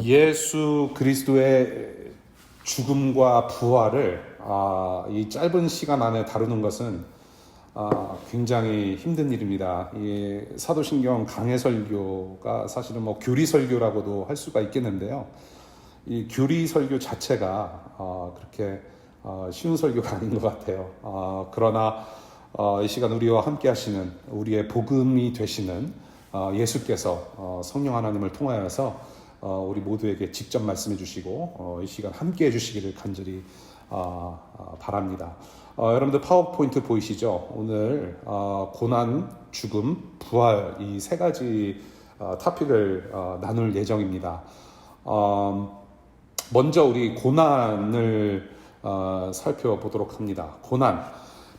예수 그리스도의 죽음과 부활을 이 짧은 시간 안에 다루는 것은 굉장히 힘든 일입니다. 이 사도신경 강해설교가 사실은 교리 설교라고도 할 수가 있겠는데요. 이 교리 설교 자체가 그렇게 쉬운 설교가 아닌 것 같아요. 그러나 이 시간 우리와 함께 하시는 우리의 복음이 되시는 예수께서 성령 하나님을 통하여서 우리 모두에게 직접 말씀해 주시고 이 시간 함께 해 주시기를 간절히 바랍니다. 여러분들 파워포인트 보이시죠? 오늘 고난, 죽음, 부활 이 세 가지 토픽을 나눌 예정입니다. 먼저 우리 고난을 살펴보도록 합니다. 고난,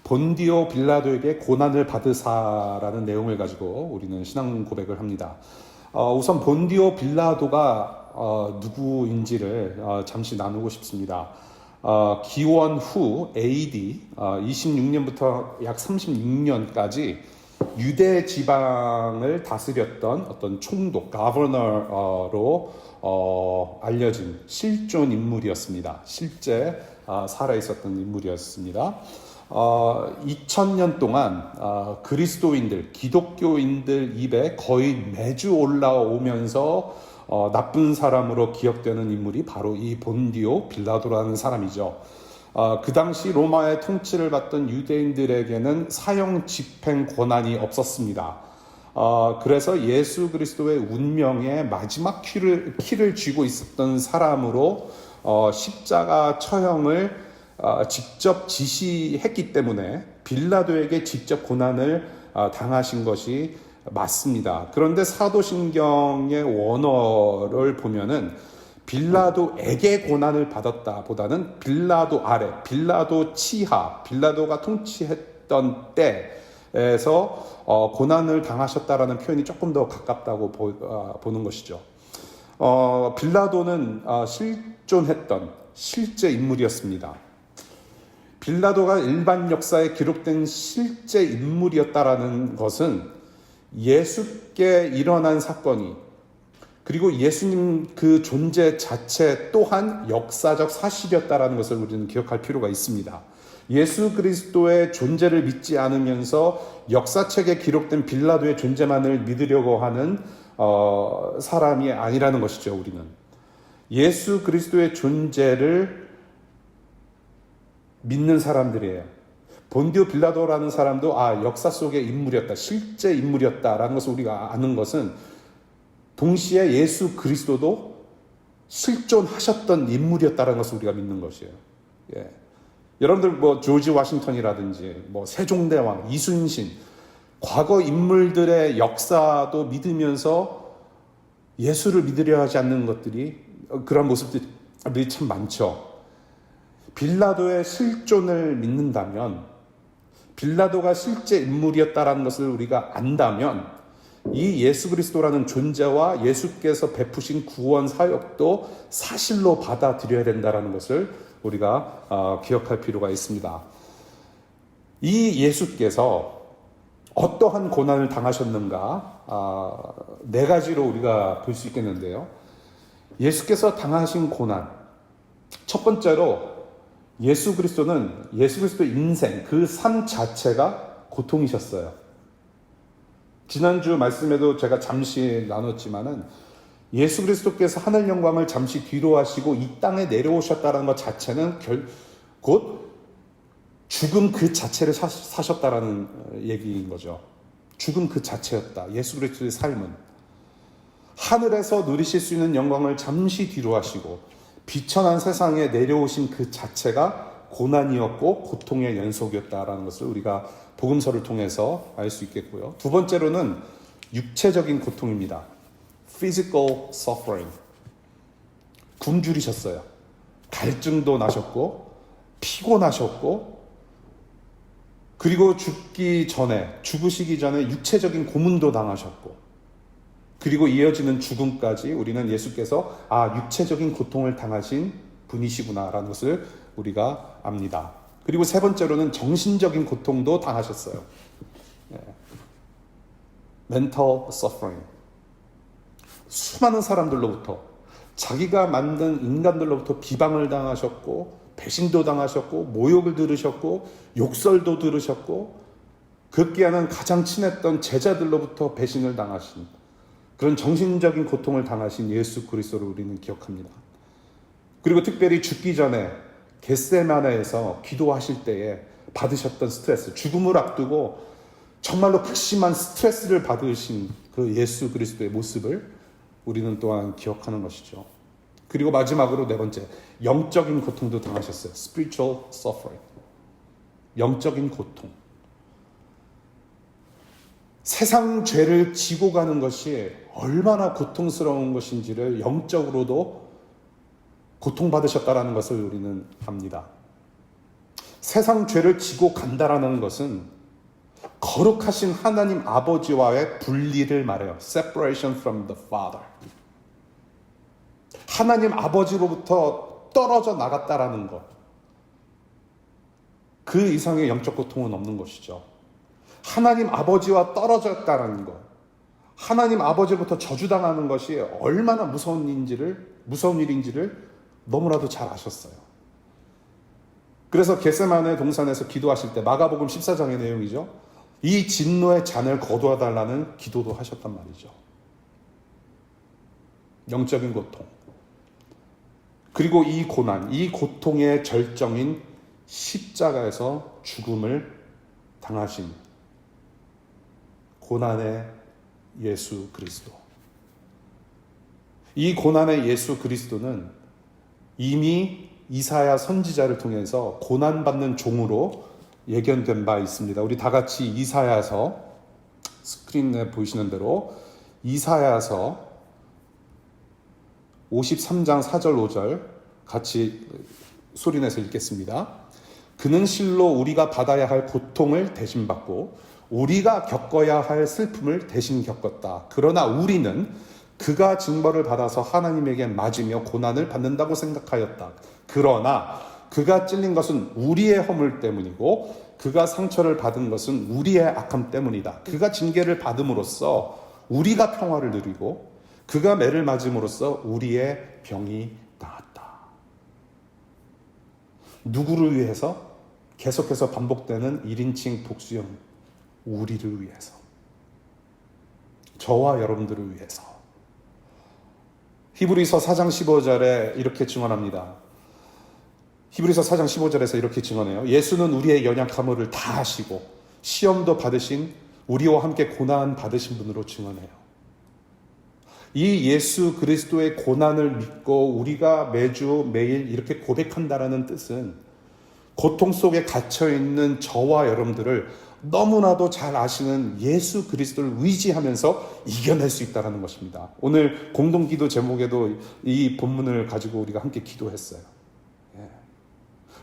본디오 빌라도에게 고난을 받으사라는 내용을 가지고 우리는 신앙 고백을 합니다. 우선 본디오 빌라도가 누구인지를 잠시 나누고 싶습니다. 기원 후 AD 26년부터 약 36년까지 유대 지방을 다스렸던 어떤 총독, 가버너로 알려진 실존 인물이었습니다. 실제 살아있었던 인물이었습니다. 2000년 동안 그리스도인들, 기독교인들 입에 거의 매주 올라오면서 나쁜 사람으로 기억되는 인물이 바로 이 본디오 빌라도라는 사람이죠. 그 당시 로마의 통치를 받던 유대인들에게는 사형 집행 권한이 없었습니다. 그래서 예수 그리스도의 운명의 마지막 키를 쥐고 있었던 사람으로 십자가 처형을 직접 지시했기 때문에 빌라도에게 직접 고난을 당하신 것이 맞습니다. 그런데 사도신경의 원어를 보면은 빌라도에게 고난을 받았다 보다는 빌라도 아래, 빌라도 치하, 빌라도가 통치했던 때에서 고난을 당하셨다라는 표현이 조금 더 가깝다고 보는 것이죠. 빌라도는 실존했던 실제 인물이었습니다. 빌라도가 일반 역사에 기록된 실제 인물이었다라는 것은 예수께 일어난 사건이 그리고 예수님 그 존재 자체 또한 역사적 사실이었다라는 것을 우리는 기억할 필요가 있습니다. 예수 그리스도의 존재를 믿지 않으면서 역사책에 기록된 빌라도의 존재만을 믿으려고 하는 사람이 아니라는 것이죠. 우리는 예수 그리스도의 존재를 믿는 사람들이에요. 본디오 빌라도라는 사람도 역사 속의 인물이었다, 실제 인물이었다라는 것을 우리가 아는 것은 동시에 예수 그리스도도 실존하셨던 인물이었다라는 것을 우리가 믿는 것이에요. 예. 여러분들 조지 워싱턴이라든지 세종대왕, 이순신 과거 인물들의 역사도 믿으면서 예수를 믿으려 하지 않는 것들이 그런 모습들이 참 많죠. 빌라도의 실존을 믿는다면, 빌라도가 실제 인물이었다라는 것을 우리가 안다면 이 예수 그리스도라는 존재와 예수께서 베푸신 구원 사역도 사실로 받아들여야 된다는 것을 우리가 기억할 필요가 있습니다. 이 예수께서 어떠한 고난을 당하셨는가 네 가지로 우리가 볼 수 있겠는데요. 예수께서 당하신 고난, 첫 번째로 예수 그리스도는 예수 그리스도 인생 그 삶 자체가 고통이셨어요. 지난주 말씀에도 제가 잠시 나눴지만은 예수 그리스도께서 하늘 영광을 잠시 뒤로 하시고 이 땅에 내려오셨다는 것 자체는 곧 죽음 그 자체를 사셨다라는 얘기인 거죠. 죽음 그 자체였다. 예수 그리스도의 삶은 하늘에서 누리실 수 있는 영광을 잠시 뒤로 하시고 비천한 세상에 내려오신 그 자체가 고난이었고 고통의 연속이었다라는 것을 우리가 복음서를 통해서 알 수 있겠고요. 두 번째로는 육체적인 고통입니다. Physical suffering. 굶주리셨어요. 갈증도 나셨고 피곤하셨고 그리고 죽으시기 전에 육체적인 고문도 당하셨고 그리고 이어지는 죽음까지 우리는 예수께서 육체적인 고통을 당하신 분이시구나라는 것을 우리가 압니다. 그리고 세 번째로는 정신적인 고통도 당하셨어요. mental suffering. 수많은 사람들로부터 자기가 만든 인간들로부터 비방을 당하셨고 배신도 당하셨고 모욕을 들으셨고 욕설도 들으셨고 급기야는 가장 친했던 제자들로부터 배신을 당하신 그런 정신적인 고통을 당하신 예수 그리스도를 우리는 기억합니다. 그리고 특별히 죽기 전에 겟세마네에서 기도하실 때에 받으셨던 스트레스, 죽음을 앞두고 정말로 극심한 스트레스를 받으신 그 예수 그리스도의 모습을 우리는 또한 기억하는 것이죠. 그리고 마지막으로 네 번째, 영적인 고통도 당하셨어요. Spiritual suffering. 영적인 고통. 세상 죄를 지고 가는 것이 얼마나 고통스러운 것인지를 영적으로도 고통받으셨다라는 것을 우리는 압니다. 세상 죄를 지고 간다라는 것은 거룩하신 하나님 아버지와의 분리를 말해요. Separation from the Father. 하나님 아버지로부터 떨어져 나갔다라는 것. 그 이상의 영적 고통은 없는 것이죠. 하나님 아버지와 떨어졌다라는 것. 하나님 아버지로부터 저주당하는 것이 얼마나 무서운 일인지를 너무나도 잘 아셨어요. 그래서 겟세마네 동산에서 기도하실 때 마가복음 14장의 내용이죠. 이 진노의 잔을 거두어달라는 기도도 하셨단 말이죠. 영적인 고통. 그리고 이 고난, 이 고통의 절정인 십자가에서 죽음을 당하신 고난의 예수 그리스도. 이 고난의 예수 그리스도는 이미 이사야 선지자를 통해서 고난받는 종으로 예견된 바 있습니다. 우리 다 같이 이사야서, 스크린에 보이시는 대로 이사야서 53장 4절 5절 같이 소리내서 읽겠습니다. 그는 실로 우리가 받아야 할 고통을 대신 받고 우리가 겪어야 할 슬픔을 대신 겪었다. 그러나 우리는 그가 징벌을 받아서 하나님에게 맞으며 고난을 받는다고 생각하였다. 그러나 그가 찔린 것은 우리의 허물 때문이고 그가 상처를 받은 것은 우리의 악함 때문이다. 그가 징계를 받음으로써 우리가 평화를 누리고 그가 매를 맞음으로써 우리의 병이 나았다. 누구를 위해서? 계속해서 반복되는 1인칭 복수형. 우리를 위해서. 저와 여러분들을 위해서. 히브리서 4장 15절에 이렇게 증언합니다. 히브리서 4장 15절에서 이렇게 증언해요. 예수는 우리의 연약함을 다 하시고 시험도 받으신 우리와 함께 고난 받으신 분으로 증언해요. 이 예수 그리스도의 고난을 믿고 우리가 매주 매일 이렇게 고백한다라는 뜻은 고통 속에 갇혀있는 저와 여러분들을 너무나도 잘 아시는 예수 그리스도를 의지하면서 이겨낼 수 있다는 것입니다. 오늘 공동기도 제목에도 이 본문을 가지고 우리가 함께 기도했어요.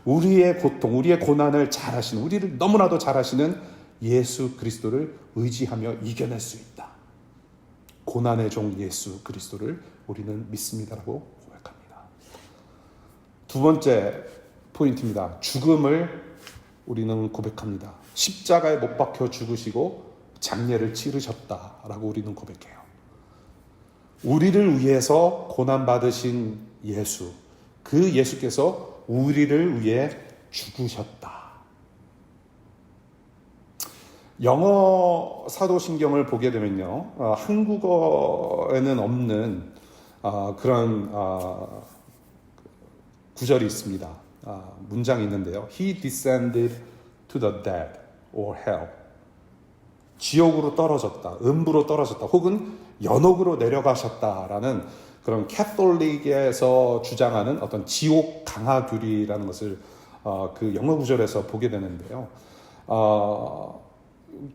우리의 고통, 우리의 고난을 잘 아시는, 우리를 너무나도 잘 아시는 예수 그리스도를 의지하며 이겨낼 수 있다. 고난의 종 예수 그리스도를 우리는 믿습니다라고 고백합니다. 두 번째 포인트입니다. 죽음을 우리는 고백합니다. 십자가에 못 박혀 죽으시고 장례를 치르셨다라고 우리는 고백해요. 우리를 위해서 고난받으신 예수, 그 예수께서 우리를 위해 죽으셨다. 영어 사도신경을 보게 되면요, 한국어에는 없는 그런 구절이 있습니다. 문장이 있는데요. He descended to the dead or hell. 지옥으로 떨어졌다, 음부로 떨어졌다, 혹은 연옥으로 내려가셨다라는 그런 캐톨릭에서 주장하는 어떤 지옥 강화규리라는 것을 그 영어 구절에서 보게 되는데요.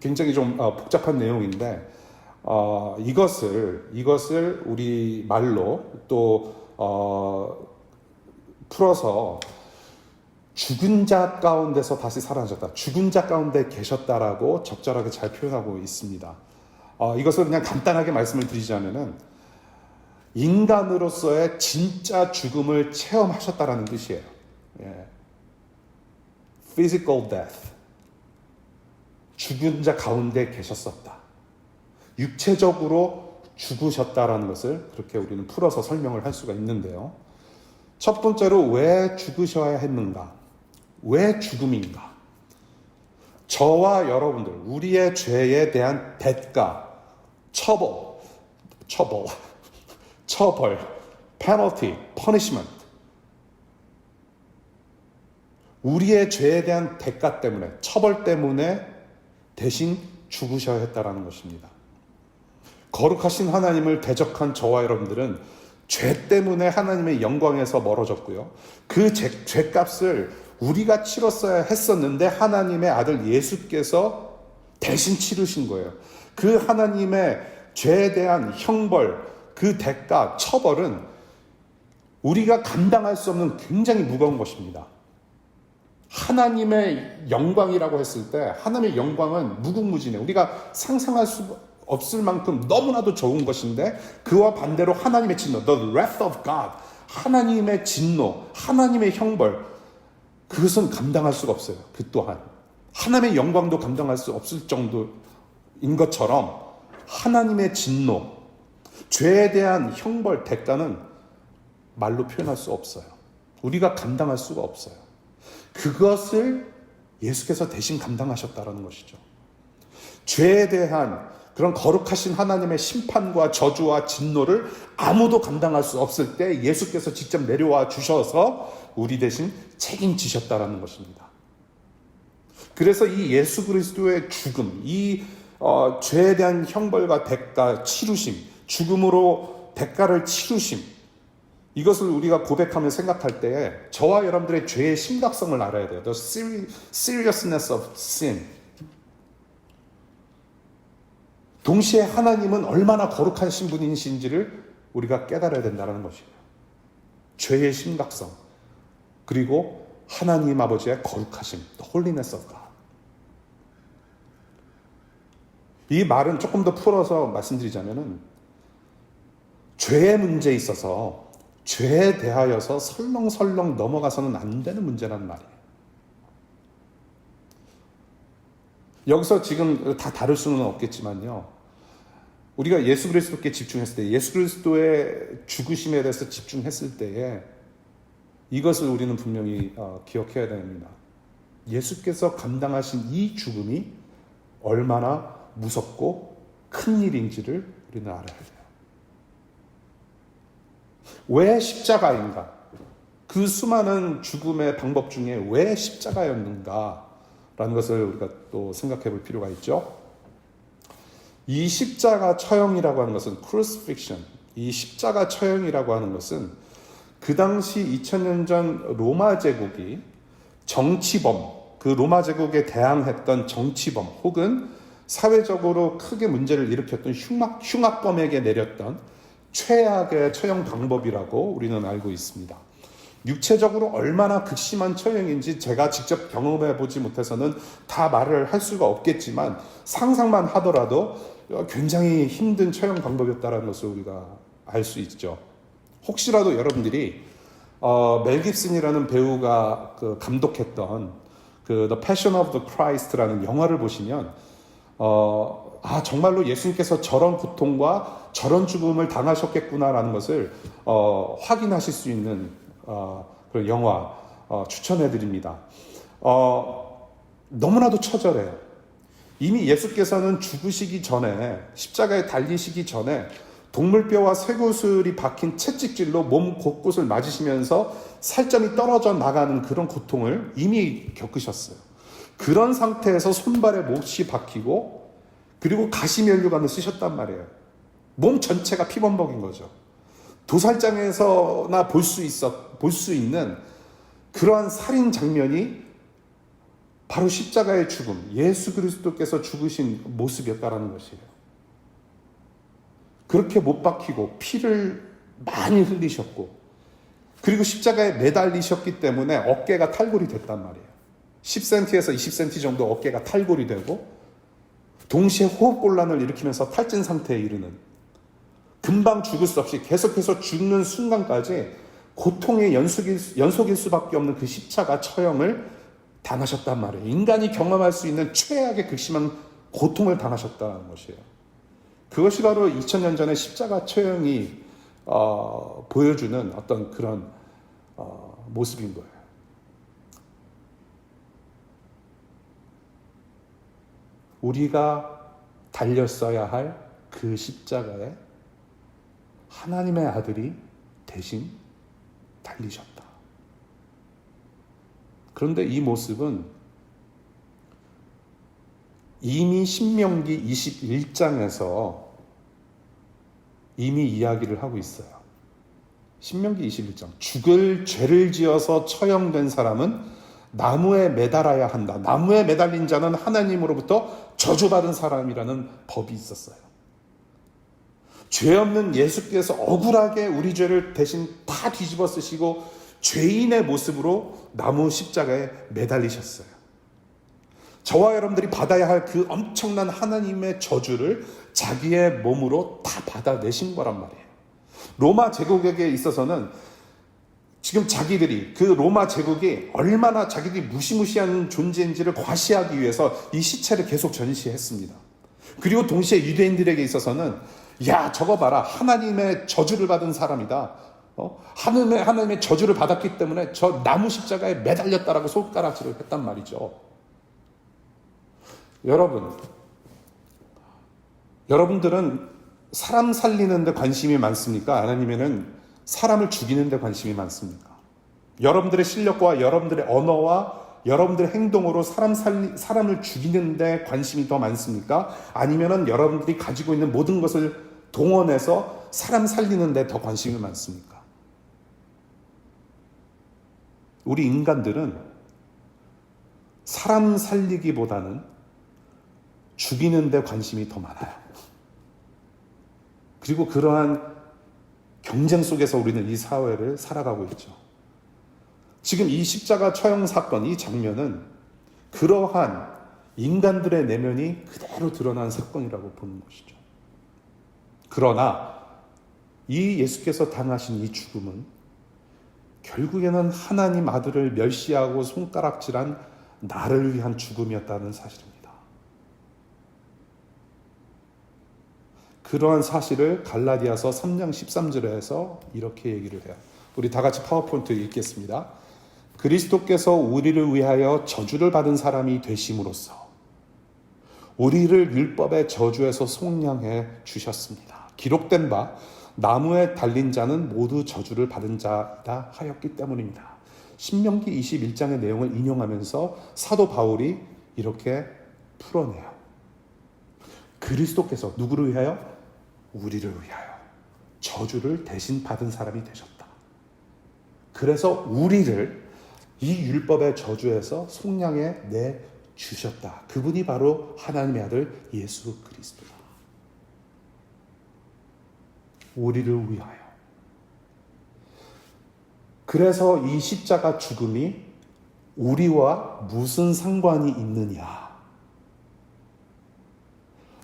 굉장히 좀 복잡한 내용인데 이것을 우리 말로 또 풀어서 죽은 자 가운데서 다시 살아나셨다, 죽은 자 가운데 계셨다라고 적절하게 잘 표현하고 있습니다. 이것을 그냥 간단하게 말씀을 드리자면은 인간으로서의 진짜 죽음을 체험하셨다라는 뜻이에요. Physical death. 죽은 자 가운데 계셨었다. 육체적으로 죽으셨다라는 것을 그렇게 우리는 풀어서 설명을 할 수가 있는데요. 첫 번째로 왜 죽으셔야 했는가? 왜 죽음인가? 저와 여러분들, 우리의 죄에 대한 대가, 처벌, penalty, punishment. 우리의 죄에 대한 대가 때문에, 처벌 때문에 대신 죽으셔야 했다라는 것입니다. 거룩하신 하나님을 대적한 저와 여러분들은 죄 때문에 하나님의 영광에서 멀어졌고요. 그 죄값을 우리가 치렀어야 했었는데 하나님의 아들 예수께서 대신 치르신 거예요. 그 하나님의 죄에 대한 형벌, 그 대가, 처벌은 우리가 감당할 수 없는 굉장히 무거운 것입니다. 하나님의 영광이라고 했을 때 하나님의 영광은 무궁무진해요. 우리가 상상할 수 없을 만큼 너무나도 좋은 것인데 그와 반대로 하나님의 진노, the wrath of God, 하나님의 진노, 하나님의 형벌, 그것은 감당할 수가 없어요. 그 또한 하나님의 영광도 감당할 수 없을 정도인 것처럼 하나님의 진노, 죄에 대한 형벌, 대가는 말로 표현할 수 없어요. 우리가 감당할 수가 없어요. 그것을 예수께서 대신 감당하셨다는 것이죠. 죄에 대한 그런 거룩하신 하나님의 심판과 저주와 진노를 아무도 감당할 수 없을 때 예수께서 직접 내려와 주셔서 우리 대신 책임지셨다는 것입니다. 그래서 이 예수 그리스도의 죽음, 이 죄에 대한 형벌과 대가, 치루심, 죽음으로 대가를 치루심, 이것을 우리가 고백하며 생각할 때에 저와 여러분들의 죄의 심각성을 알아야 돼요. The seriousness of sin. 동시에 하나님은 얼마나 거룩하신 분이신지를 우리가 깨달아야 된다는 것이에요. 죄의 심각성, 그리고 하나님 아버지의 거룩하심, the holiness of God. 이 말은 조금 더 풀어서 말씀드리자면은 죄의 문제에 있어서 죄에 대하여서 설렁설렁 넘어가서는 안 되는 문제라는 말이에요. 여기서 지금 다 다룰 수는 없겠지만요. 우리가 예수 그리스도께 집중했을 때, 예수 그리스도의 죽으심에 대해서 집중했을 때에 이것을 우리는 분명히 기억해야 됩니다. 예수께서 감당하신 이 죽음이 얼마나 무섭고 큰 일인지를 우리는 알아야 돼요. 왜 십자가인가? 그 수많은 죽음의 방법 중에 왜 십자가였는가? 라는 것을 우리가 또 생각해 볼 필요가 있죠. 이 십자가 처형이라고 하는 것은 crucifixion, 이 십자가 처형이라고 하는 것은 그 당시 2000년 전 로마 제국이 정치범, 그 로마 제국에 대항했던 정치범 혹은 사회적으로 크게 문제를 일으켰던 흉악범에게 내렸던 최악의 처형 방법이라고 우리는 알고 있습니다. 육체적으로 얼마나 극심한 처형인지 제가 직접 경험해 보지 못해서는 다 말을 할 수가 없겠지만 상상만 하더라도 굉장히 힘든 처형 방법이었다는 것을 우리가 알 수 있죠. 혹시라도 여러분들이 멜 깁슨이라는 배우가 감독했던 The Passion of the Christ라는 영화를 보시면 정말로 예수님께서 저런 고통과 저런 죽음을 당하셨겠구나라는 것을 확인하실 수 있는 그런 영화 추천해 드립니다. 너무나도 처절해요. 이미 예수께서는 죽으시기 전에, 십자가에 달리시기 전에 동물뼈와 쇠구슬이 박힌 채찍질로 몸 곳곳을 맞으시면서 살점이 떨어져 나가는 그런 고통을 이미 겪으셨어요. 그런 상태에서 손발에 못이 박히고 그리고 가시면류관을 쓰셨단 말이에요. 몸 전체가 피범벅인 거죠. 도살장에서나 볼 수 있는 그러한 살인 장면이 바로 십자가의 죽음, 예수 그리스도께서 죽으신 모습이었다라는 것이에요. 그렇게 못 박히고 피를 많이 흘리셨고 그리고 십자가에 매달리셨기 때문에 어깨가 탈골이 됐단 말이에요. 10cm에서 20cm 정도 어깨가 탈골이 되고 동시에 호흡곤란을 일으키면서 탈진 상태에 이르는, 금방 죽을 수 없이 계속해서 죽는 순간까지 고통의 연속일 수밖에 없는 그 십자가 처형을 당하셨단 말이에요. 인간이 경험할 수 있는 최악의 극심한 고통을 당하셨다는 것이에요. 그것이 바로 2000년 전의 십자가 처형이 보여주는 어떤 그런 모습인 거예요. 우리가 달렸어야 할 그 십자가에 하나님의 아들이 대신 달리셨다. 그런데 이 모습은 이미 신명기 21장에서 이미 이야기를 하고 있어요. 신명기 21장. 죽을 죄를 지어서 처형된 사람은 나무에 매달아야 한다. 나무에 매달린 자는 하나님으로부터 저주받은 사람이라는 법이 있었어요. 죄 없는 예수께서 억울하게 우리 죄를 대신 다 뒤집어 쓰시고 죄인의 모습으로 나무 십자가에 매달리셨어요. 저와 여러분들이 받아야 할 그 엄청난 하나님의 저주를 자기의 몸으로 다 받아내신 거란 말이에요. 로마 제국에게 있어서는 지금 자기들이 그 로마 제국이 얼마나 자기들이 무시무시한 존재인지를 과시하기 위해서 이 시체를 계속 전시했습니다. 그리고 동시에 유대인들에게 있어서는 야, 저거 봐라. 하나님의 저주를 받은 사람이다. 하나님의 저주를 받았기 때문에 저 나무 십자가에 매달렸다라고 손가락질을 했단 말이죠. 여러분들은 사람 살리는 데 관심이 많습니까? 아니면은 사람을 죽이는 데 관심이 많습니까? 여러분들의 실력과 여러분들의 언어와 여러분들의 행동으로 사람을 죽이는 데 관심이 더 많습니까? 아니면은 여러분들이 가지고 있는 모든 것을 동원해서 사람 살리는 데 더 관심이 많습니까? 우리 인간들은 사람 살리기보다는 죽이는 데 관심이 더 많아요. 그리고 그러한 경쟁 속에서 우리는 이 사회를 살아가고 있죠. 지금 이 십자가 처형 사건, 이 장면은 그러한 인간들의 내면이 그대로 드러난 사건이라고 보는 것이죠. 그러나 이 예수께서 당하신 이 죽음은 결국에는 하나님 아들을 멸시하고 손가락질한 나를 위한 죽음이었다는 사실입니다. 그러한 사실을 갈라디아서 3장 13절에서 이렇게 얘기를 해요. 우리 다 같이 파워포인트 읽겠습니다. 그리스도께서 우리를 위하여 저주를 받은 사람이 되심으로써 우리를 율법의 저주에서 속량해 주셨습니다. 기록된 바 나무에 달린 자는 모두 저주를 받은 자다 하였기 때문입니다. 신명기 21장의 내용을 인용하면서 사도 바울이 이렇게 풀어내요. 그리스도께서 누구를 위하여? 우리를 위하여 저주를 대신 받은 사람이 되셨다. 그래서 우리를 이 율법의 저주에서 속량해 내 주셨다. 그분이 바로 하나님의 아들 예수 그리스도다. 우리를 위하여. 그래서 이 십자가 죽음이 우리와 무슨 상관이 있느냐?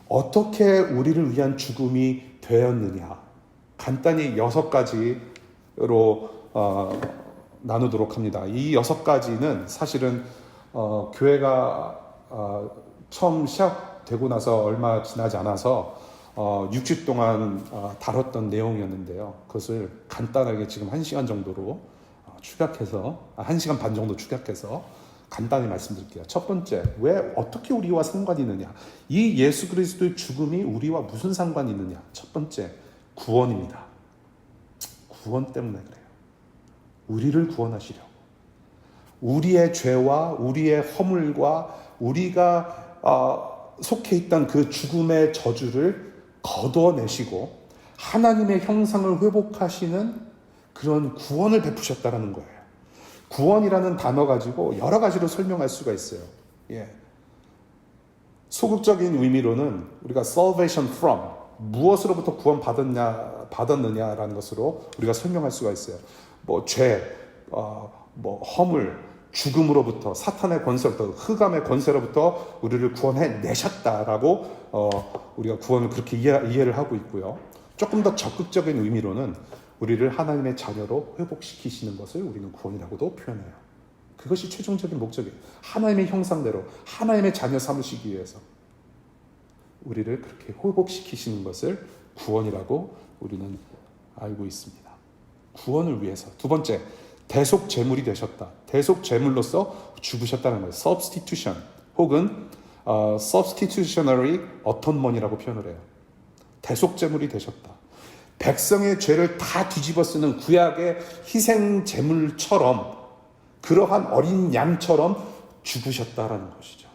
어떻게 우리를 위한 죽음이 되었느냐? 간단히 6가지로 나누도록 합니다. 이 6가지는 사실은 교회가 처음 시작되고 나서 얼마 지나지 않아서 6주 동안 다뤘던 내용이었는데요. 그것을 간단하게 지금 1시간 정도로 축약해서 1시간 반 정도 축약해서 간단히 말씀드릴게요. 첫 번째, 왜 어떻게 우리와 상관이 있느냐? 이 예수 그리스도의 죽음이 우리와 무슨 상관이 있느냐? 첫 번째, 구원입니다. 구원 때문에 그래요. 우리를 구원하시려고. 우리의 죄와 우리의 허물과 우리가 속해 있던 그 죽음의 저주를 거둬내시고 하나님의 형상을 회복하시는 그런 구원을 베푸셨다는 거예요. 구원이라는 단어 가지고 여러 가지로 설명할 수가 있어요. 소극적인 의미로는 우리가 salvation from, 무엇으로부터 받았느냐라는 것으로 우리가 설명할 수가 있어요. 죄, 허물, 죽음으로부터, 사탄의 권세로부터, 흑암의 권세로부터 우리를 구원해 내셨다라고 우리가 구원을 그렇게 이해를 하고 있고요. 조금 더 적극적인 의미로는 우리를 하나님의 자녀로 회복시키시는 것을 우리는 구원이라고도 표현해요. 그것이 최종적인 목적이에요. 하나님의 형상대로 하나님의 자녀 삼으시기 위해서 우리를 그렇게 회복시키시는 것을 구원이라고 우리는 알고 있습니다. 구원을 위해서. 두 번째, 대속 제물이 되셨다. 대속 제물로서 죽으셨다는 거예요. substitution 혹은 substitutionary atonement이라고 표현을 해요. 대속 제물이 되셨다. 백성의 죄를 다 뒤집어 쓰는 구약의 희생 제물처럼 그러한 어린 양처럼 죽으셨다라는 것이죠.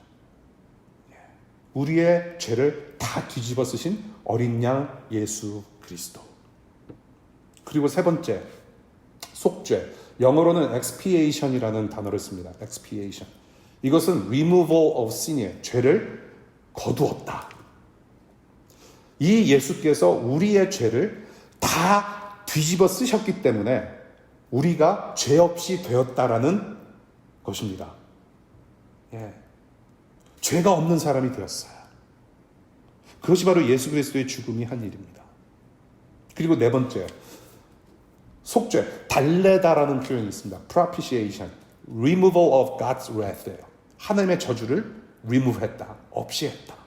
우리의 죄를 다 뒤집어 쓰신 어린 양 예수 그리스도. 그리고 세 번째, 속죄. 영어로는 expiation이라는 단어를 씁니다. expiation. 이것은 removal of sin이에요. 죄를 거두었다. 이 예수께서 우리의 죄를 다 뒤집어 쓰셨기 때문에 우리가 죄 없이 되었다라는 것입니다. 예. 죄가 없는 사람이 되었어요. 그것이 바로 예수 그리스도의 죽음이 한 일입니다. 그리고 네 번째, 속죄, 달래다라는 표현이 있습니다. propitiation, removal of God's wrath예요. 하나님의 저주를 remove했다, 없이 했다.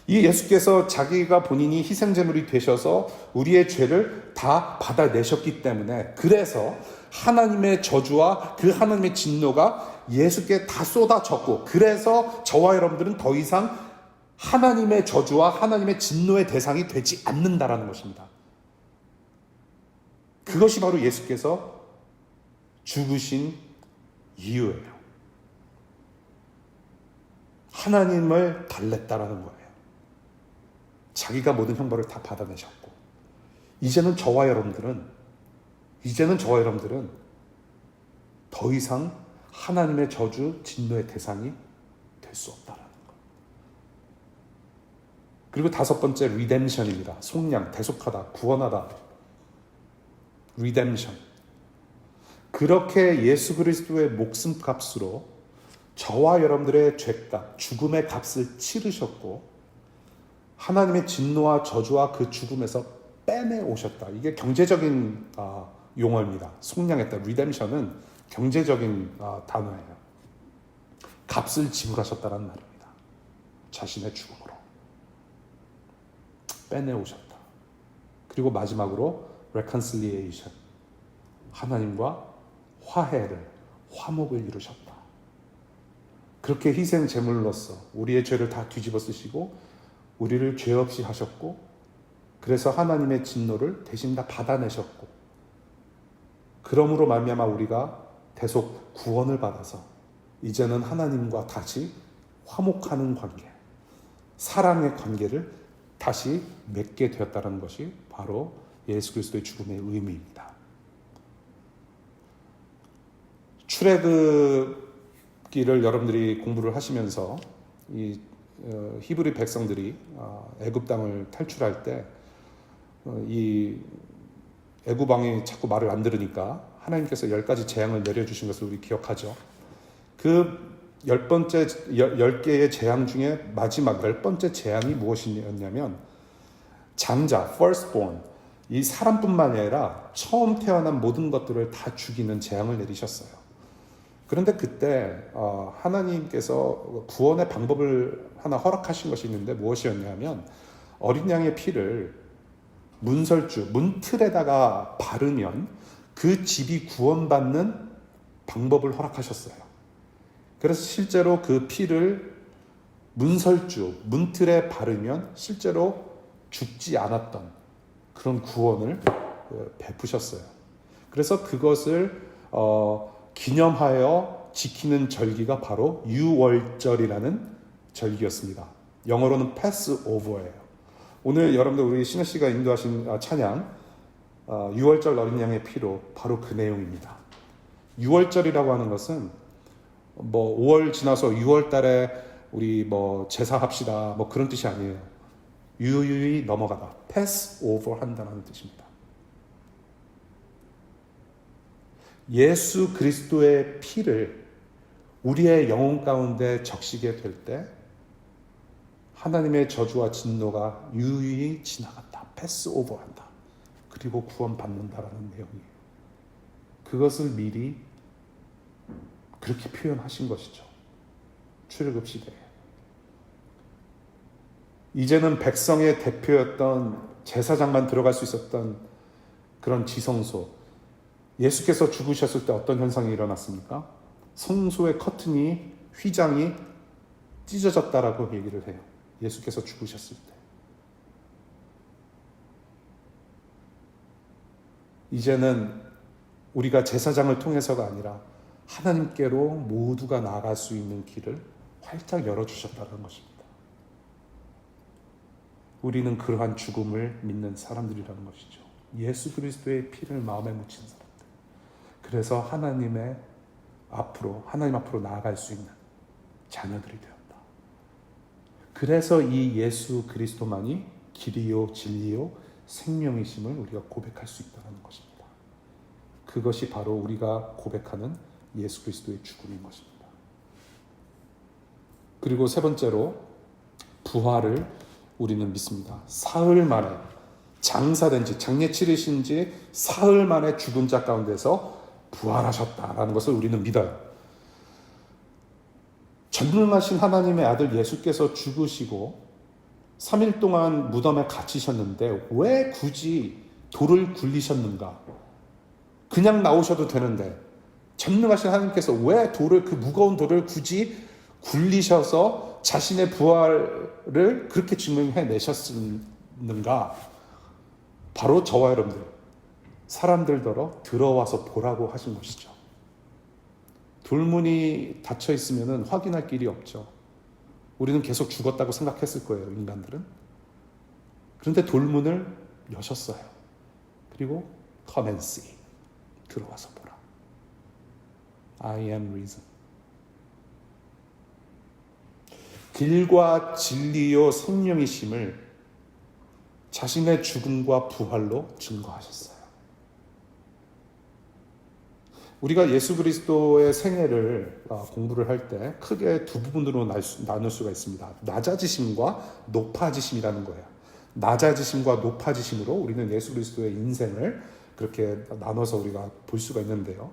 이 예수께서 자기가 본인이 희생제물이 되셔서 우리의 죄를 다 받아내셨기 때문에 그래서 하나님의 저주와 그 하나님의 진노가 예수께 다 쏟아졌고 그래서 저와 여러분들은 더 이상 하나님의 저주와 하나님의 진노의 대상이 되지 않는다라는 것입니다. 그것이 바로 예수께서 죽으신 이유예요. 하나님을 달랬다라는 거예요. 자기가 모든 형벌을 다 받아내셨고 이제는 저와 여러분들은 더 이상 하나님의 저주, 진노의 대상이 될 수 없다라는 것. 그리고 다섯 번째, 리뎀션입니다. 속량, 대속하다, 구원하다. 리뎀션. 그렇게 예수 그리스도의 목숨값으로 저와 여러분들의 죄값, 죽음의 값을 치르셨고 하나님의 진노와 저주와 그 죽음에서 빼내오셨다. 이게 경제적인 용어입니다. 속량했다. 리뎀션은 경제적인 단어예요. 값을 지불하셨다는 말입니다. 자신의 죽음으로 빼내오셨다. 그리고 마지막으로 reconciliation. 하나님과 화목을 이루셨다. 그렇게 희생 제물로서 우리의 죄를 다 뒤집어 쓰시고 우리를 죄 없이 하셨고 그래서 하나님의 진노를 대신 다 받아내셨고 그러므로 말미암아 우리가 대속 구원을 받아서 이제는 하나님과 다시 화목하는 관계, 사랑의 관계를 다시 맺게 되었다는 것이 바로 예수 그리스도의 죽음의 의미입니다. 출애굽기를 여러분들이 공부를 하시면서 이 히브리 백성들이 애굽 땅을 탈출할 때 이 애굽 왕이 자꾸 말을 안 들으니까 하나님께서 10가지 재앙을 내려주신 것을 우리 기억하죠. 그 10개의 재앙 중에 마지막 10번째 재앙이 무엇이었냐면 장자, firstborn, 이 사람뿐만 아니라 처음 태어난 모든 것들을 다 죽이는 재앙을 내리셨어요. 그런데 그때 하나님께서 구원의 방법을 하나 허락하신 것이 있는데 무엇이었냐면 어린 양의 피를 문설주, 문틀에다가 바르면 그 집이 구원받는 방법을 허락하셨어요. 그래서 실제로 그 피를 문설주, 문틀에 바르면 실제로 죽지 않았던 그런 구원을 베푸셨어요. 그래서 그것을 기념하여 지키는 절기가 바로 유월절이라는 절기였습니다. 영어로는 패스오버예요. 오늘 여러분들 우리 신혜 씨가 인도하신 찬양 유월절 어린 양의 피로 바로 그 내용입니다. 유월절이라고 하는 것은 5월 지나서 6월 달에 우리 제사합시다 그런 뜻이 아니에요. 유유히 넘어가다, 패스 오버 한다는 뜻입니다. 예수 그리스도의 피를 우리의 영혼 가운데 적시게 될 때 하나님의 저주와 진노가 유유히 지나간다, 패스 오버한다, 그리고 구원받는다라는 내용이에요. 그것을 미리 그렇게 표현하신 것이죠. 출애굽 시대에. 이제는 백성의 대표였던 제사장만 들어갈 수 있었던 그런 지성소, 예수께서 죽으셨을 때 어떤 현상이 일어났습니까? 성소의 커튼이, 휘장이 찢어졌다라고 얘기를 해요. 예수께서 죽으셨을 때. 이제는 우리가 제사장을 통해서가 아니라 하나님께로 모두가 나아갈 수 있는 길을 활짝 열어주셨다는 것입니다. 우리는 그러한 죽음을 믿는 사람들이라는 것이죠. 예수 그리스도의 피를 마음에 묻힌 사람들. 그래서 하나님 앞으로 나아갈 수 있는 자녀들이 되었다. 그래서 이 예수 그리스도만이 길이요 진리요 생명이심을 우리가 고백할 수 있다는 것입니다. 그것이 바로 우리가 고백하는 예수 그리스도의 죽음인 것입니다. 그리고 세 번째로 부활을 우리는 믿습니다. 사흘 만에 장사된 지, 장례 치르신 지 사흘 만에 죽은 자 가운데서 부활하셨다라는 것을 우리는 믿어요. 전능하신 하나님의 아들 예수께서 죽으시고 3일 동안 무덤에 갇히셨는데 왜 굳이 돌을 굴리셨는가? 그냥 나오셔도 되는데 전능하신 하나님께서 왜 그 무거운 돌을 굳이 굴리셔서 자신의 부활을 그렇게 증명해 내셨는가? 바로 저와 여러분들, 사람들더러 들어와서 보라고 하신 것이죠. 돌문이 닫혀 있으면 확인할 길이 없죠. 우리는 계속 죽었다고 생각했을 거예요, 인간들은. 그런데 돌문을 여셨어요. 그리고 come and see. 들어와서 보라. I am risen. 길과 진리요 생명이심을 자신의 죽음과 부활로 증거하셨어요. 우리가 예수 그리스도의 생애를 공부를 할 때 크게 두 부분으로 나눌 수가 있습니다. 낮아지심과 높아지심이라는 거예요. 낮아지심과 높아지심으로 우리는 예수 그리스도의 인생을 그렇게 나눠서 우리가 볼 수가 있는데요.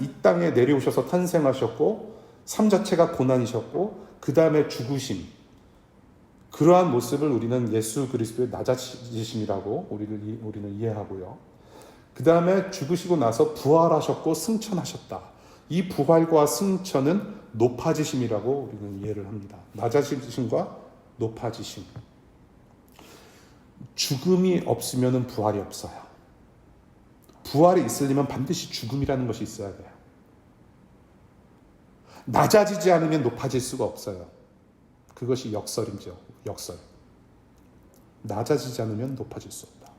이 땅에 내려오셔서 탄생하셨고 삶 자체가 고난이셨고 그 다음에 죽으심, 그러한 모습을 우리는 예수 그리스도의 낮아지심이라고 우리는 이해하고요. 그 다음에 죽으시고 나서 부활하셨고 승천하셨다. 이 부활과 승천은 높아지심이라고 우리는 이해를 합니다. 낮아지심과 높아지심. 죽음이 없으면 부활이 없어요. 부활이 있으려면 반드시 죽음이라는 것이 있어야 돼요. 낮아지지 않으면 높아질 수가 없어요. 그것이 역설이죠. 역설. 낮아지지 않으면 높아질 수 없다.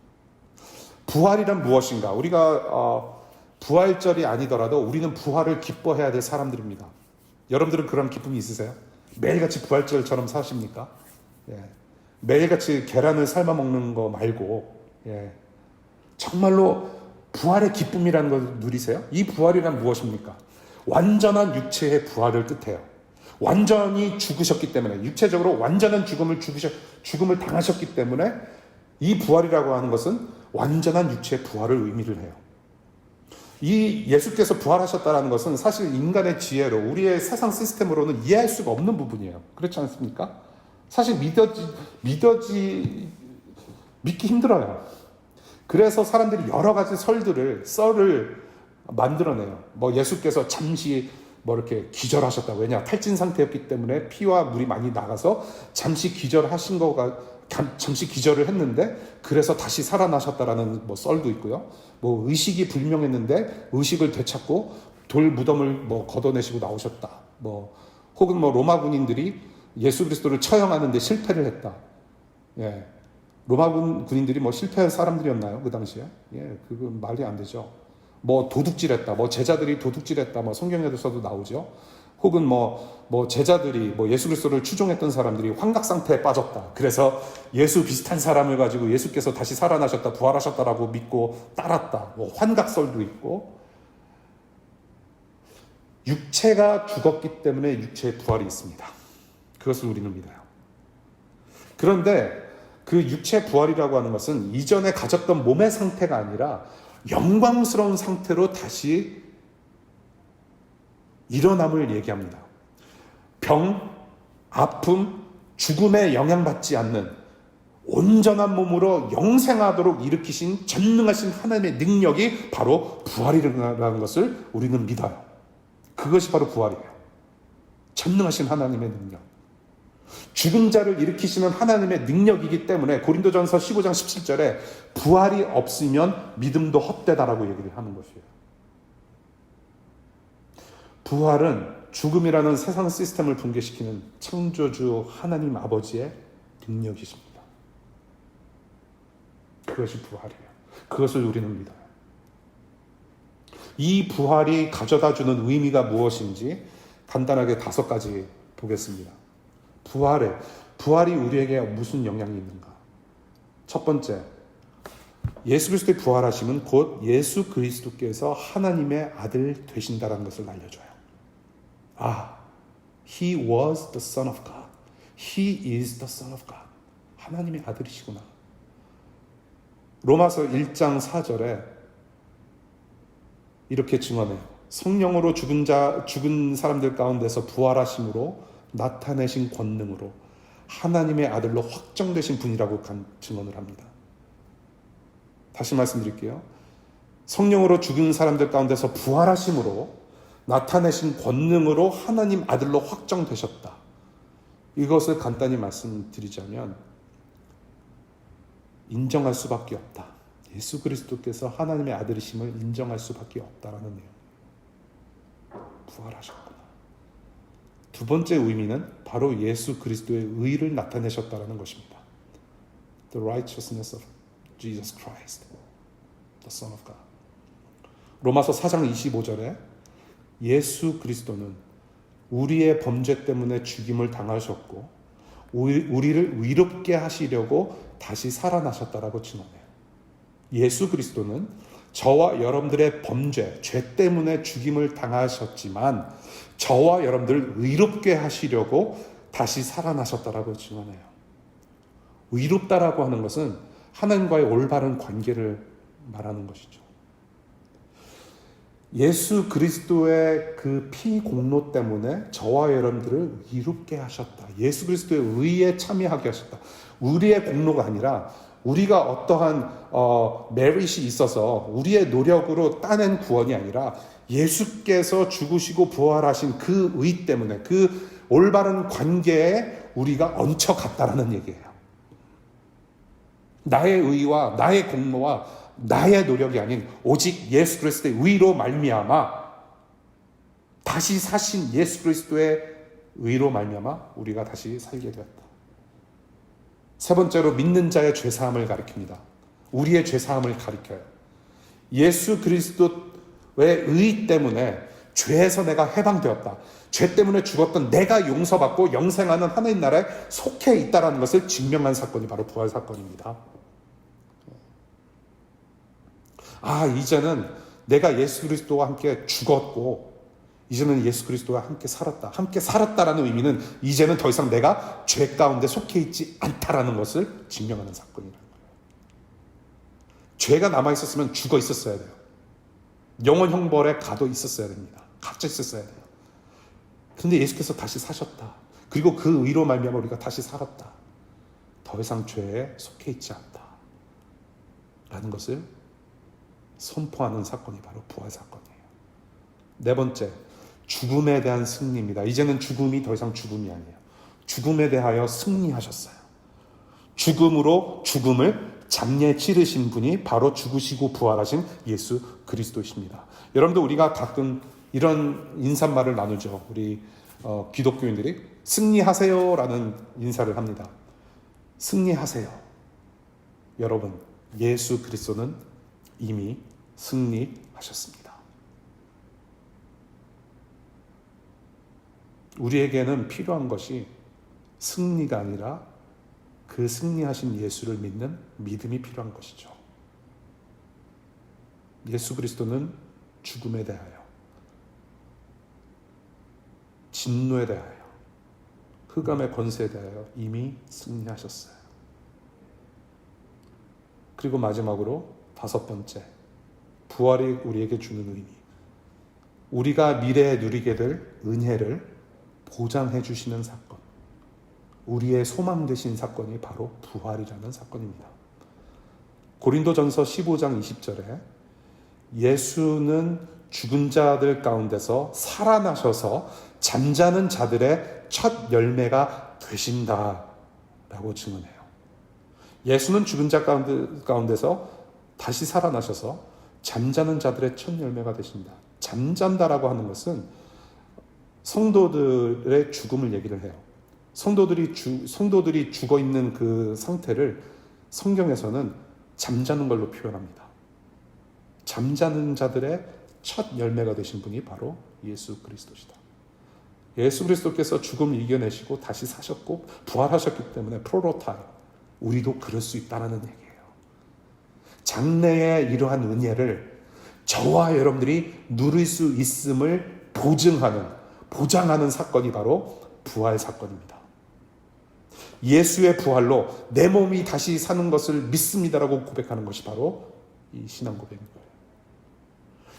부활이란 무엇인가? 우리가 부활절이 아니더라도 우리는 부활을 기뻐해야 될 사람들입니다. 여러분들은 그런 기쁨이 있으세요? 매일같이 부활절처럼 사십니까? 예. 매일같이 계란을 삶아 먹는 거 말고 정말로 부활의 기쁨이라는 걸 누리세요? 이 부활이란 무엇입니까? 완전한 육체의 부활을 뜻해요. 완전히 죽으셨기 때문에, 육체적으로 완전한 죽음을 당하셨기 때문에 이 부활이라고 하는 것은 완전한 육체의 부활을 의미를 해요. 이 예수께서 부활하셨다는 것은 사실 인간의 지혜로, 우리의 세상 시스템으로는 이해할 수가 없는 부분이에요. 그렇지 않습니까? 사실 믿기 힘들어요. 그래서 사람들이 여러 가지 썰을 만들어내요. 예수께서 잠시 이렇게 기절하셨다. 왜냐? 탈진 상태였기 때문에 피와 물이 많이 나가서 잠시 잠시 기절을 했는데 그래서 다시 살아나셨다라는 썰도 있고요. 의식이 불명했는데 의식을 되찾고 돌 무덤을 걷어내시고 나오셨다. 혹은 로마 군인들이 예수 그리스도를 처형하는데 실패를 했다. 예. 로마 군인들이 실패한 사람들이었나요? 그 당시에? 예, 그건 말이 안 되죠. 도둑질했다. 제자들이 도둑질했다. 성경에서도 나오죠. 혹은 제자들이 예수 그리스도를 추종했던 사람들이 환각 상태에 빠졌다. 그래서 예수 비슷한 사람을 가지고 예수께서 다시 살아나셨다, 부활하셨다라고 믿고 따랐다. 환각설도 있고. 육체가 죽었기 때문에 육체의 부활이 있습니다. 그것을 우리는 믿어요. 그런데 그 육체 부활이라고 하는 것은 이전에 가졌던 몸의 상태가 아니라 영광스러운 상태로 다시 일어남을 얘기합니다. 병, 아픔, 죽음에 영향받지 않는 온전한 몸으로 영생하도록 일으키신 전능하신 하나님의 능력이 바로 부활이라는 것을 우리는 믿어요. 그것이 바로 부활이에요. 전능하신 하나님의 능력. 죽은 자를 일으키시는 하나님의 능력이기 때문에 고린도전서 15장 17절에 부활이 없으면 믿음도 헛되다라고 얘기를 하는 것이에요. 부활은 죽음이라는 세상 시스템을 붕괴시키는 창조주 하나님 아버지의 능력이십니다. 그것이 부활이에요. 그것을 우리는 믿어요. 이 부활이 가져다주는 의미가 무엇인지 간단하게 5가지 보겠습니다. 부활이 우리에게 무슨 영향이 있는가? 첫 번째, 예수 그리스도의 부활하심은 곧 예수 그리스도께서 하나님의 아들 되신다는 것을 알려줘요. He was the Son of God. He is the Son of God. 하나님의 아들이시구나. 로마서 1장 4절에 이렇게 증언해요. 성령으로 죽은 사람들 가운데서 부활하심으로 나타내신 권능으로 하나님의 아들로 확정되신 분이라고 증언을 합니다. 다시 말씀드릴게요. 성령으로 죽은 사람들 가운데서 부활하심으로 나타내신 권능으로 하나님 아들로 확정되셨다. 이것을 간단히 말씀드리자면 인정할 수밖에 없다. 예수 그리스도께서 하나님의 아들이심을 인정할 수밖에 없다라는 내용. 부활하셨구나. 두 번째 의미는 바로 예수 그리스도의 의를 나타내셨다라는 것입니다. The righteousness of Jesus Christ, the Son of God. 로마서 4장 25절에 예수 그리스도는 우리의 범죄 때문에 죽임을 당하셨고 우리를 의롭게 하시려고 다시 살아나셨다라고 증언해요. 예수 그리스도는 저와 여러분들의 범죄, 죄 때문에 죽임을 당하셨지만 저와 여러분들을 의롭게 하시려고 다시 살아나셨다라고 증언해요. 의롭다라고 하는 것은 하나님과의 올바른 관계를 말하는 것이죠. 예수 그리스도의 그 피 공로 때문에 저와 여러분들을 의롭게 하셨다. 예수 그리스도의 의에 참여하게 하셨다. 우리의 공로가 아니라 우리가 어떠한 메릿이 있어서 우리의 노력으로 따낸 구원이 아니라 예수께서 죽으시고 부활하신 그 의 때문에 그 올바른 관계에 우리가 얹혀갔다라는 얘기예요. 나의 의와 나의 공로와 나의 노력이 아닌 오직 예수 그리스도의 의로 말미암아 다시 사신 예수 그리스도의 의로 말미암아 우리가 다시 살게 되었다. 세 번째로 믿는 자의 죄사함을 가리킵니다. 우리의 죄사함을 가리켜요. 예수 그리스도의 의 때문에 죄에서 내가 해방되었다. 죄 때문에 죽었던 내가 용서받고 영생하는 하나님 나라에 속해 있다는 것을 증명한 사건이 바로 부활 사건입니다. 이제는 내가 예수 그리스도와 함께 죽었고 이제는 예수 그리스도와 함께 살았다. 함께 살았다라는 의미는 이제는 더 이상 내가 죄 가운데 속해 있지 않다라는 것을 증명하는 사건이라는 거예요. 죄가 남아있었으면 죽어 있었어야 돼요. 영원 형벌에 가도 있었어야 됩니다. 갇혀 있었어야 돼요. 근데 예수께서 다시 사셨다. 그리고 그 의로 말미암아 우리가 다시 살았다. 더 이상 죄에 속해 있지 않다. 라는 것을 선포하는 사건이 바로 부활 사건이에요. 네 번째, 죽음에 대한 승리입니다. 이제는 죽음이 더 이상 죽음이 아니에요. 죽음에 대하여 승리하셨어요. 죽음으로 죽음을 잡례 치르신 분이 바로 죽으시고 부활하신 예수 그리스도이십니다. 여러분들 우리가 가끔 이런 인사말을 나누죠. 우리 기독교인들이 승리하세요라는 인사를 합니다. 승리하세요. 여러분, 예수 그리스도는 이미 승리하셨습니다. 우리에게는 필요한 것이 승리가 아니라 그 승리하신 예수를 믿는 믿음이 필요한 것이죠. 예수 그리스도는 죽음에 대하여, 진노에 대하여, 흑암의 권세에 대하여 이미 승리하셨어요. 그리고 마지막으로 5번째, 부활이 우리에게 주는 의미. 우리가 미래에 누리게 될 은혜를 보장해 주시는 사건. 우리의 소망 되신 사건이 바로 부활이라는 사건입니다. 고린도전서 15장 20절에 예수는 죽은 자들 가운데서 살아나셔서 잠자는 자들의 첫 열매가 되신다라고 증언해요. 예수는 죽은 자 가운데서 다시 살아나셔서 잠자는 자들의 첫 열매가 되신다. 잠잔다라고 하는 것은 성도들의 죽음을 얘기를 해요. 성도들이 죽어 있는 그 상태를 성경에서는 잠자는 걸로 표현합니다. 잠자는 자들의 첫 열매가 되신 분이 바로 예수 그리스도시다. 예수 그리스도께서 죽음을 이겨내시고 다시 사셨고 부활하셨기 때문에 프로토타입, 우리도 그럴 수 있다는 얘기예요. 장래의 이러한 은혜를 저와 여러분들이 누릴 수 있음을 보장하는 사건이 바로 부활 사건입니다. 예수의 부활로 내 몸이 다시 사는 것을 믿습니다라고 고백하는 것이 바로 이 신앙 고백인 거예요.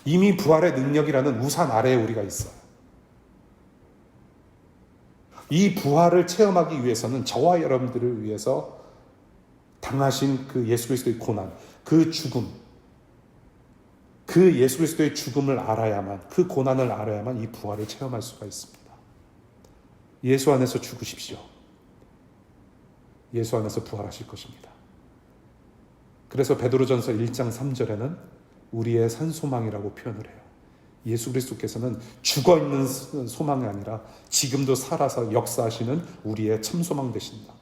이미 부활의 능력이라는 우산 아래에 우리가 있어요. 이 부활을 체험하기 위해서는 저와 여러분들을 위해서 당하신 그 예수 그리스도의 고난, 그 죽음, 그 예수 그리스도의 죽음을 알아야만, 그 고난을 알아야만 이 부활을 체험할 수가 있습니다. 예수 안에서 죽으십시오. 예수 안에서 부활하실 것입니다. 그래서 베드로전서 1장 3절에는 우리의 산 소망이라고 표현을 해요. 예수 그리스도께서는 죽어있는 소망이 아니라 지금도 살아서 역사하시는 우리의 참 소망 되신다.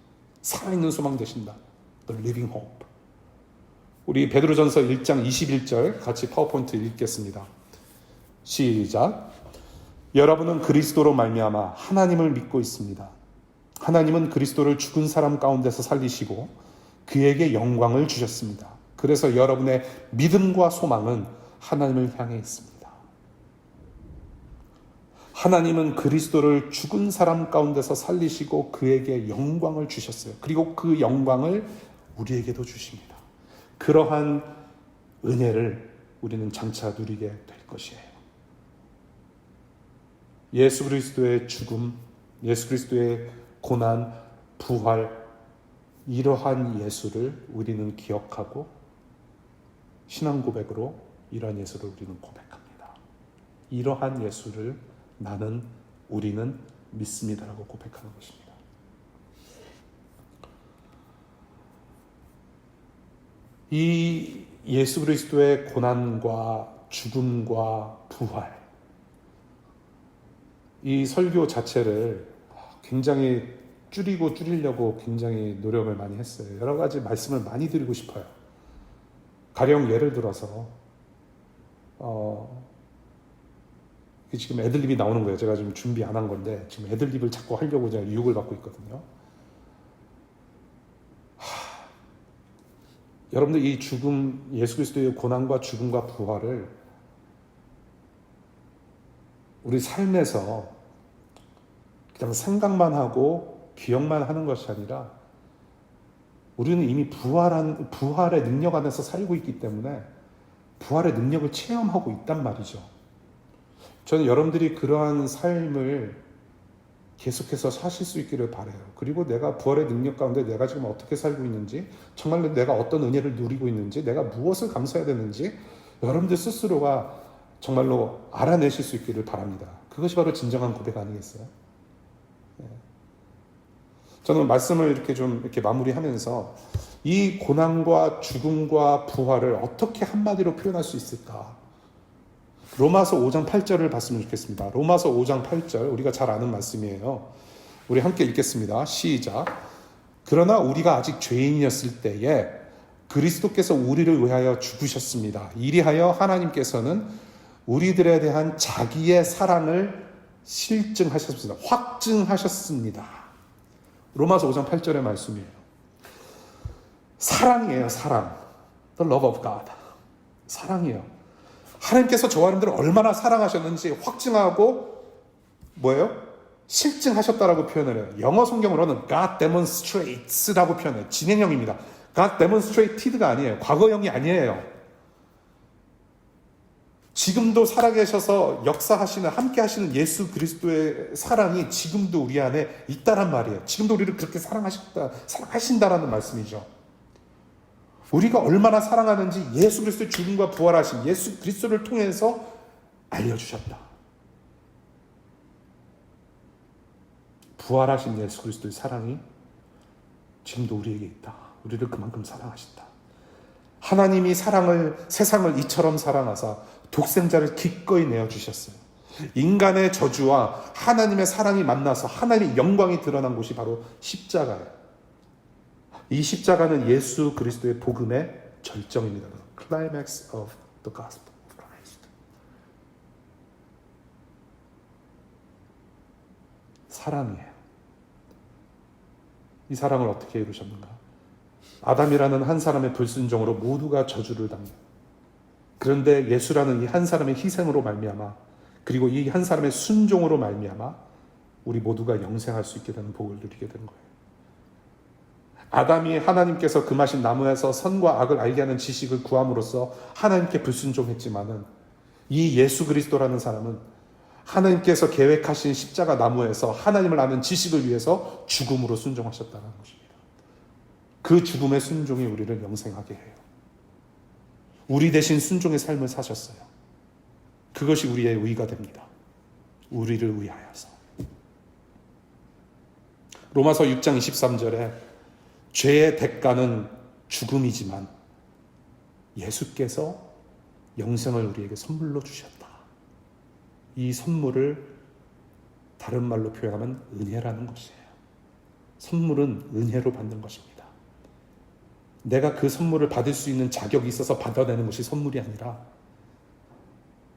살아있는 소망 되신다. The living hope. 우리 베드로전서 1장 21절 같이 파워포인트 읽겠습니다. 시작. 여러분은 그리스도로 말미암아 하나님을 믿고 있습니다. 하나님은 그리스도를 죽은 사람 가운데서 살리시고 그에게 영광을 주셨습니다. 그래서 여러분의 믿음과 소망은 하나님을 향해 있습니다. 하나님은 그리스도를 죽은 사람 가운데서 살리시고 그에게 영광을 주셨어요. 그리고 그 영광을 우리에게도 주십니다. 그러한 은혜를 우리는 장차 누리게 될 것이에요. 예수 그리스도의 죽음, 예수 그리스도의 고난, 부활, 이러한 예수를 우리는 기억하고 신앙 고백으로 이러한 예수를 우리는 고백합니다. 이러한 예수를 우리는 믿습니다라고 고백하는 것입니다. 이 예수 그리스도의 고난과 죽음과 부활, 이 설교 자체를 굉장히 줄이려고 굉장히 노력을 많이 했어요. 여러 가지 말씀을 많이 드리고 싶어요. 가령 예를 들어서 지금 애들립이 나오는 거예요. 제가 지금 준비 안 한 건데 지금 애들립을 자꾸 하려고 제가 유혹을 받고 있거든요. 여러분들 이 죽음, 예수 그리스도의 고난과 죽음과 부활을 우리 삶에서 그냥 생각만 하고 기억만 하는 것이 아니라 우리는 이미 부활의 능력 안에서 살고 있기 때문에 부활의 능력을 체험하고 있단 말이죠. 저는 여러분들이 그러한 삶을 계속해서 사실 수 있기를 바라요. 그리고 내가 부활의 능력 가운데 내가 지금 어떻게 살고 있는지, 정말로 내가 어떤 은혜를 누리고 있는지, 내가 무엇을 감사해야 되는지 여러분들 스스로가 정말로 알아내실 수 있기를 바랍니다. 그것이 바로 진정한 고백 아니겠어요? 저는 말씀을 이렇게 마무리하면서 이 고난과 죽음과 부활을 어떻게 한마디로 표현할 수 있을까? 로마서 5장 8절을 봤으면 좋겠습니다. 로마서 5장 8절, 우리가 잘 아는 말씀이에요. 우리 함께 읽겠습니다. 시작. 그러나 우리가 아직 죄인이었을 때에 그리스도께서 우리를 위하여 죽으셨습니다. 이리하여 하나님께서는 우리들에 대한 자기의 사랑을 실증하셨습니다. 확증하셨습니다. 로마서 5장 8절의 말씀이에요. 사랑이에요. 사랑. The love of God. 사랑이에요. 하나님께서 저와 여러분들을 얼마나 사랑하셨는지 확증하고 뭐예요? 실증하셨다라고 표현을 해요. 영어 성경으로는 God demonstrates라고 표현해요. 진행형입니다. God demonstrated가 아니에요. 과거형이 아니에요. 지금도 살아계셔서 역사하시는, 함께 하시는 예수 그리스도의 사랑이 지금도 우리 안에 있다란 말이에요. 지금도 우리를 그렇게 사랑하신다라는 말씀이죠. 우리가 얼마나 사랑하는지 예수 그리스도의 죽음과 부활하신 예수 그리스도를 통해서 알려주셨다. 부활하신 예수 그리스도의 사랑이 지금도 우리에게 있다. 우리를 그만큼 사랑하신다. 하나님이 세상을 이처럼 사랑하사 독생자를 기꺼이 내어주셨어요. 인간의 저주와 하나님의 사랑이 만나서 하나님의 영광이 드러난 곳이 바로 십자가예요. 이 십자가는 예수 그리스도의 복음의 절정입니다. Climax of the Gospel of Christ. 사랑이에요. 이 사랑을 어떻게 이루셨는가? 아담이라는 한 사람의 불순종으로 모두가 저주를 당해요. 그런데 예수라는 이 한 사람의 희생으로 말미암아, 그리고 이 한 사람의 순종으로 말미암아 우리 모두가 영생할 수 있게 되는 복을 누리게 된 거예요. 아담이 하나님께서 금하신 나무에서 선과 악을 알게 하는 지식을 구함으로써 하나님께 불순종했지만은, 이 예수 그리스도라는 사람은 하나님께서 계획하신 십자가 나무에서 하나님을 아는 지식을 위해서 죽음으로 순종하셨다는 것입니다. 그 죽음의 순종이 우리를 영생하게 해요. 우리 대신 순종의 삶을 사셨어요. 그것이 우리의 의가 됩니다. 우리를 위하여서. 로마서 6장 23절에 죄의 대가는 죽음이지만 예수께서 영생을 우리에게 선물로 주셨다. 이 선물을 다른 말로 표현하면 은혜라는 것이에요. 선물은 은혜로 받는 것입니다. 내가 그 선물을 받을 수 있는 자격이 있어서 받아내는 것이 선물이 아니라,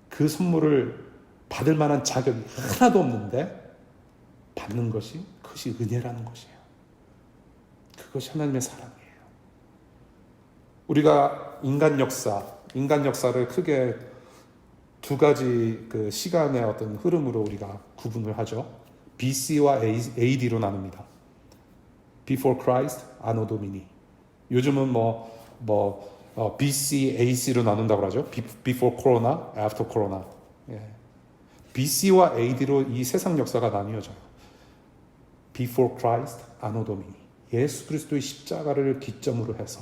그 선물을 받을 만한 자격이 하나도 없는데 받는 것이, 그것이 은혜라는 것이에요. 그것이 하나님의 사랑이에요. 우리가 인간 역사를 크게 두 가지 그 시간의 어떤 흐름으로 우리가 구분을 하죠. BC와 AD로 나눕니다. Before Christ, Anno Domini. 요즘은 BC, AC로 나눈다고 하죠. Before Corona, After Corona. 예. BC와 AD로 이 세상 역사가 나뉘어져요. Before Christ, Anno Domini. 예수 그리스도의 십자가를 기점으로 해서,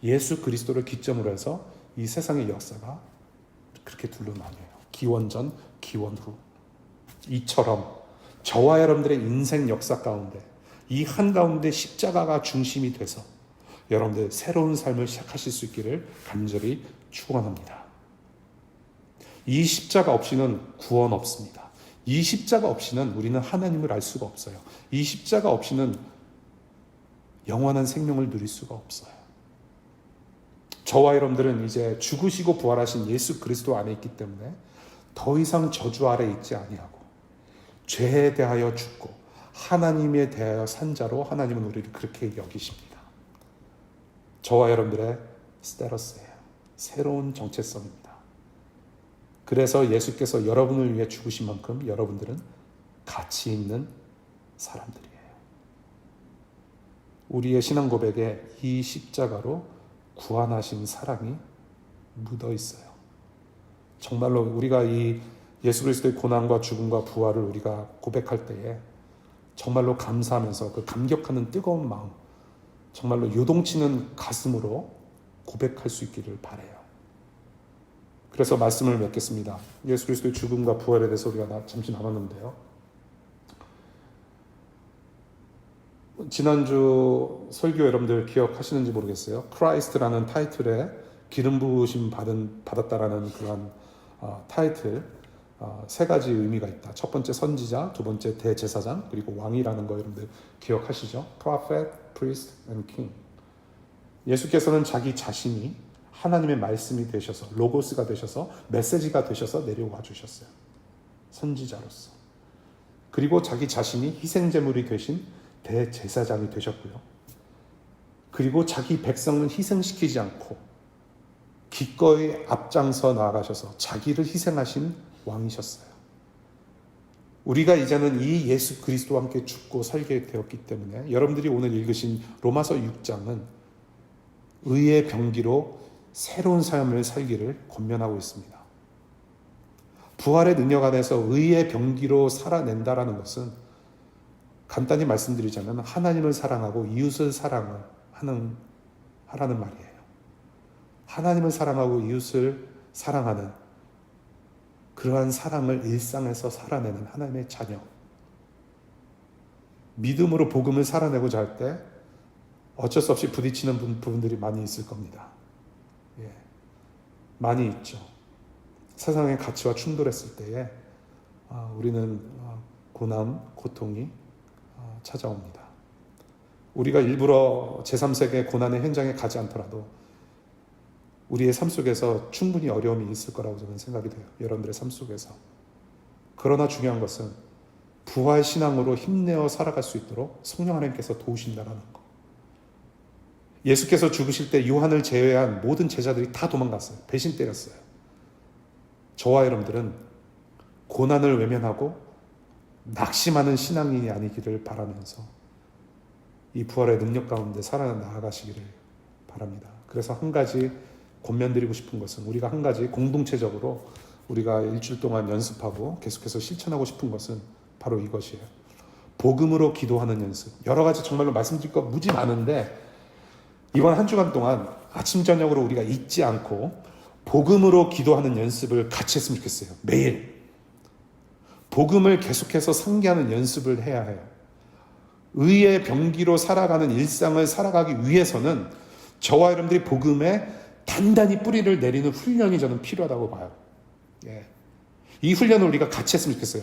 예수 그리스도를 기점으로 해서 이 세상의 역사가 그렇게 둘로 나뉘어요. 기원 전, 기원 후. 이처럼 저와 여러분들의 인생 역사 가운데 이 한가운데 십자가가 중심이 돼서 여러분들 새로운 삶을 시작하실 수 있기를 간절히 축원합니다. 이 십자가 없이는 구원 없습니다. 이 십자가 없이는 우리는 하나님을 알 수가 없어요. 이 십자가 없이는 영원한 생명을 누릴 수가 없어요. 저와 여러분들은 이제 죽으시고 부활하신 예수 그리스도 안에 있기 때문에 더 이상 저주 아래 있지 아니하고, 죄에 대하여 죽고 하나님에 대하여 산 자로 하나님은 우리를 그렇게 여기십니다. 저와 여러분들의 스테러스예요. 새로운 정체성입니다. 그래서 예수께서 여러분을 위해 죽으신 만큼 여러분들은 가치 있는 사람들이에요. 우리의 신앙 고백에 이 십자가로 구원하신 사랑이 묻어 있어요. 정말로 우리가 이 예수 그리스도의 고난과 죽음과 부활을 우리가 고백할 때에 정말로 감사하면서 그 감격하는 뜨거운 마음, 정말로 요동치는 가슴으로 고백할 수 있기를 바라요. 그래서 말씀을 맺겠습니다. 예수 그리스도의 죽음과 부활에 대해서 우리가 잠시 나눴는데요. 지난주 설교 여러분들 기억하시는지 모르겠어요. 크라이스트라는 타이틀에 기름 부으심 받았다라는 그런 타이틀, 세 가지 의미가 있다. 첫 번째 선지자, 두 번째 대제사장, 그리고 왕이라는 거 여러분들 기억하시죠? Prophet, Priest and King. 예수께서는 자기 자신이 하나님의 말씀이 되셔서, 로고스가 되셔서, 메시지가 되셔서 내려와 주셨어요. 선지자로서. 그리고 자기 자신이 희생제물이 되신 대제사장이 되셨고요. 그리고 자기 백성은 희생시키지 않고 기꺼이 앞장서 나아가셔서 자기를 희생하신 왕이셨어요. 우리가 이제는 이 예수 그리스도와 함께 죽고 살게 되었기 때문에 여러분들이 오늘 읽으신 로마서 6장은 의의 병기로 새로운 삶을 살기를 권면하고 있습니다. 부활의 능력 안에서 의의 병기로 살아낸다라는 것은 간단히 말씀드리자면 하나님을 사랑하고 이웃을 하라는 말이에요. 하나님을 사랑하고 이웃을 사랑하는 그러한 사랑을 일상에서 살아내는 하나님의 자녀. 믿음으로 복음을 살아내고자 할 때 어쩔 수 없이 부딪히는 부분들이 많이 있을 겁니다. 예, 많이 있죠. 세상의 가치와 충돌했을 때에 우리는 고난, 고통이 찾아옵니다. 우리가 일부러 제3세계 고난의 현장에 가지 않더라도 우리의 삶 속에서 충분히 어려움이 있을 거라고 저는 생각이 돼요. 여러분들의 삶 속에서. 그러나 중요한 것은 부활 신앙으로 힘내어 살아갈 수 있도록 성령 하나님께서 도우신다는 것. 예수께서 죽으실 때 요한을 제외한 모든 제자들이 다 도망갔어요. 배신 때렸어요. 저와 여러분들은 고난을 외면하고 낙심하는 신앙인이 아니기를 바라면서 이 부활의 능력 가운데 살아나가시기를 바랍니다. 그래서 한 가지 권면드리고 싶은 것은 우리가 한 가지 공동체적으로 우리가 일주일 동안 연습하고 계속해서 실천하고 싶은 것은 바로 이것이에요. 복음으로 기도하는 연습. 여러 가지 정말로 말씀드릴 거 무지 많은데 이번 한 주간 동안 아침 저녁으로 우리가 잊지 않고 복음으로 기도하는 연습을 같이 했으면 좋겠어요. 매일 복음을 계속해서 상기하는 연습을 해야 해요. 의의 병기로 살아가는 일상을 살아가기 위해서는 저와 여러분들이 복음에 단단히 뿌리를 내리는 훈련이 저는 필요하다고 봐요. 예. 이 훈련을 우리가 같이 했으면 좋겠어요.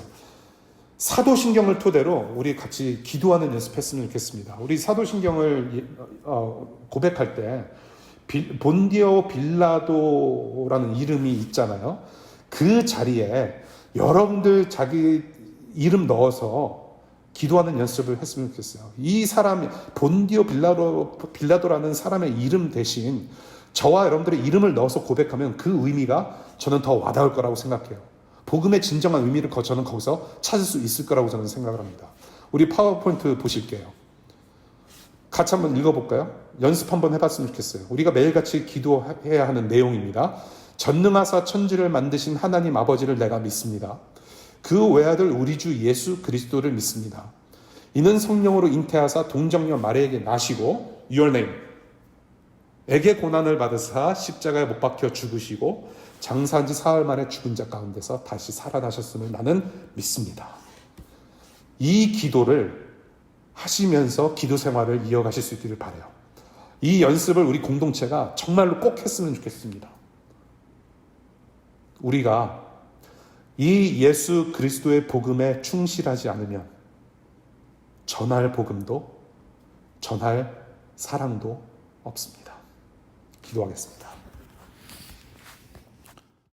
사도신경을 토대로 우리 같이 기도하는 연습했으면 좋겠습니다. 우리 사도신경을 고백할 때 본디오 빌라도라는 이름이 있잖아요. 그 자리에 여러분들 자기 이름 넣어서 기도하는 연습을 했으면 좋겠어요. 이 사람이 본디오 빌라도라는 사람의 이름 대신 저와 여러분들의 이름을 넣어서 고백하면 그 의미가 저는 더 와닿을 거라고 생각해요. 복음의 진정한 의미를 저는 거기서 찾을 수 있을 거라고 저는 생각을 합니다. 우리 파워포인트 보실게요. 같이 한번 읽어볼까요? 연습 한번 해봤으면 좋겠어요. 우리가 매일같이 기도해야 하는 내용입니다. 전능하사 천지를 만드신 하나님 아버지를 내가 믿습니다. 그 외아들 우리 주 예수 그리스도를 믿습니다. 이는 성령으로 잉태하사 동정녀 마리아에게 나시고 Your name 에게 고난을 받으사 십자가에 못 박혀 죽으시고 장사한 지 사흘 만에 죽은 자 가운데서 다시 살아나셨음을 나는 믿습니다. 이 기도를 하시면서 기도 생활을 이어가실 수 있기를 바라요. 이 연습을 우리 공동체가 정말로 꼭 했으면 좋겠습니다. 우리가 이 예수 그리스도의 복음에 충실하지 않으면 전할 복음도 전할 사랑도 없습니다. 기도하겠습니다.